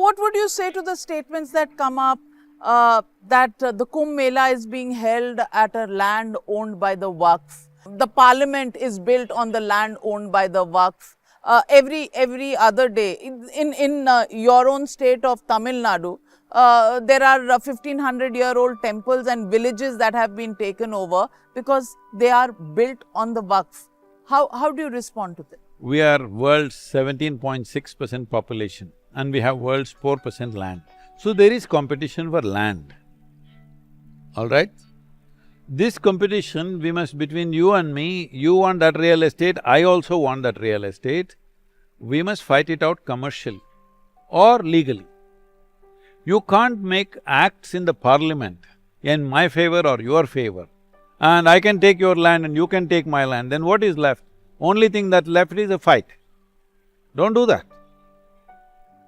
what would you say to the statements that come up that the Kumbh Mela is being held at a land owned by the Waqf? The parliament is built on the land owned by the Waqf. Every other day, in your own state of Tamil Nadu, there are 1500-year-old temples and villages that have been taken over because they are built on the Waqf. How do you respond to that? We are world's 17.6% population and we have world's 4% land. So there is competition for land, all right? This competition, we must… between you and me, you want that real estate, I also want that real estate, we must fight it out commercially or legally. You can't make acts in the parliament in my favor or your favor, and I can take your land and you can take my land, then what is left? Only thing that left is a fight. Don't do that.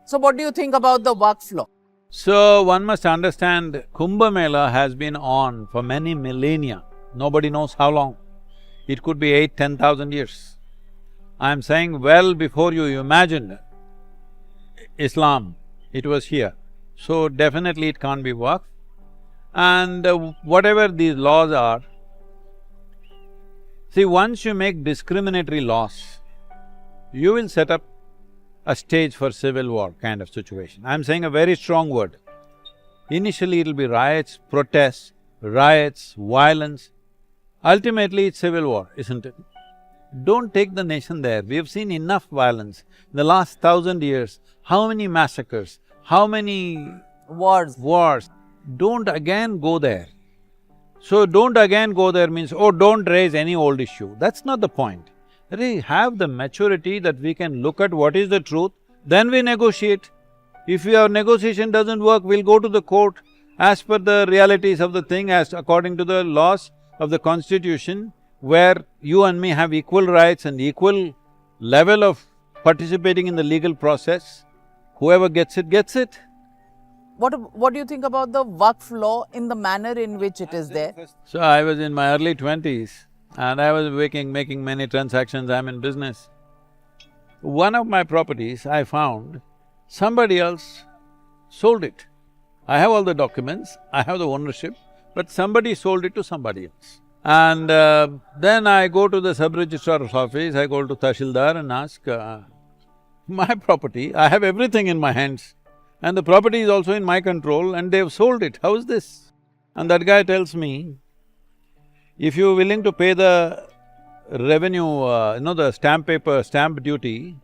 So what do you think about the Waqf law? So, one must understand, Kumbh Mela has been on for many millennia, nobody knows how long. It could be 8,000–10,000 years. I'm saying well before you imagined Islam, it was here. So, definitely it can't be Waqf. And whatever these laws are, see, once you make discriminatory laws, you will set up a stage for civil war kind of situation. I'm saying a very strong word. Initially it'll be riots, protests, violence. Ultimately it's civil war, isn't it? Don't take the nation there. We have seen enough violence. In the last 1,000 years, how many massacres, how many… wars. Don't again go there. So, don't again go there means, oh, don't raise any old issue. That's not the point. We have the maturity that we can look at what is the truth, then we negotiate. If our negotiation doesn't work, we'll go to the court as per the realities of the thing, as according to the laws of the constitution, where you and me have equal rights and equal level of participating in the legal process. Whoever gets it, gets it. What do you think about the Waqf law in the manner in which it is there? So, I was in my early 20s and I was making many transactions, I'm in business. One of my properties, I found somebody else sold it. I have all the documents, I have the ownership, but somebody sold it to somebody else. And then I go to the sub-registrar's office, I go to Tahsildar and ask, my property, I have everything in my hands and the property is also in my control and they've sold it, how is this? And that guy tells me, if you're willing to pay the revenue, the stamp duty,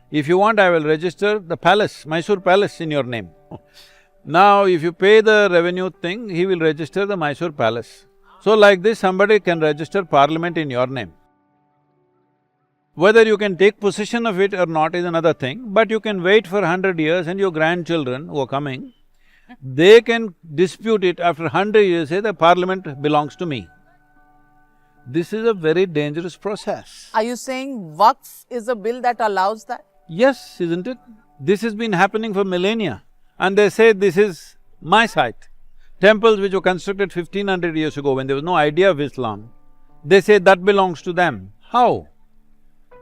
if you want, I will register the palace, Mysore Palace in your name. Now, if you pay the revenue thing, he will register the Mysore Palace. So like this, somebody can register parliament in your name. Whether you can take possession of it or not is another thing, but you can wait for 100 years and your grandchildren who are coming, they can dispute it after 100 years, say the parliament belongs to me. This is a very dangerous process. Are you saying Waqf is a bill that allows that? Yes, isn't it? This has been happening for millennia and they say this is my site. Temples which were constructed 1500 years ago when there was no idea of Islam, they say that belongs to them. How?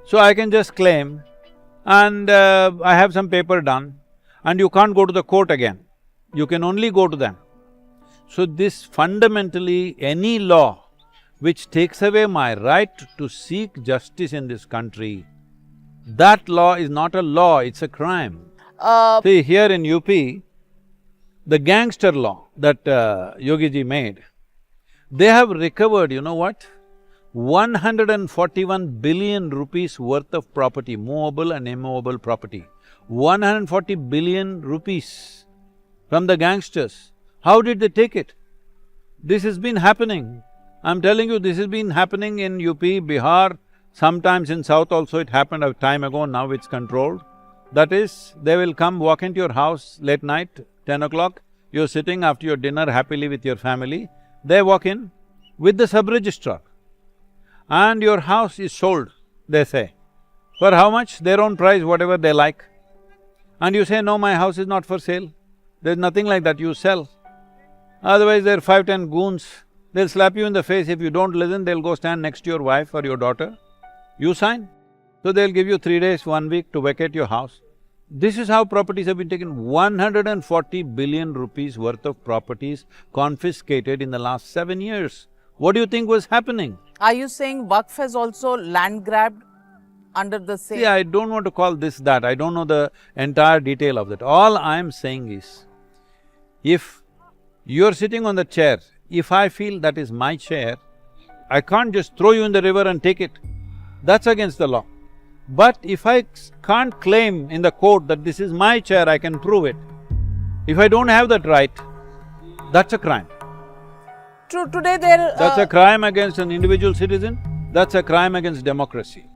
So I can just claim and I have some paper done and you can't go to the court again, you can only go to them. So this fundamentally, any law which takes away my right to seek justice in this country, that law is not a law, it's a crime. See, here in UP, the gangster law that Yogi ji made, they have recovered, you know what? 141 billion rupees worth of property, movable and immovable property. 140 billion rupees from the gangsters. How did they take it? This has been happening. I'm telling you, this has been happening in UP, Bihar, sometimes in South also it happened a time ago, now it's controlled. That is, they will come walk into your house late night, 10 o'clock, you're sitting after your dinner happily with your family, they walk in with the sub-registrar and your house is sold, they say. For how much? Their own price, whatever they like. And you say, no, my house is not for sale. There's nothing like that, you sell. Otherwise, there are 5–10 goons, they'll slap you in the face. If you don't listen, they'll go stand next to your wife or your daughter. You sign. So they'll give you 3 days, 1 week to vacate your house. This is how properties have been taken. 140 billion rupees worth of properties confiscated in the last 7 years. What do you think was happening? Are you saying Waqf has also land grabbed under the same? See, I don't want to call this that, I don't know the entire detail of that. All I'm saying is, if you're sitting on the chair, if I feel that is my chair, I can't just throw you in the river and take it. That's against the law. But if I can't claim in the court that this is my chair, I can prove it. If I don't have that right, that's a crime. True, today there… That's a crime against an individual citizen, that's a crime against democracy.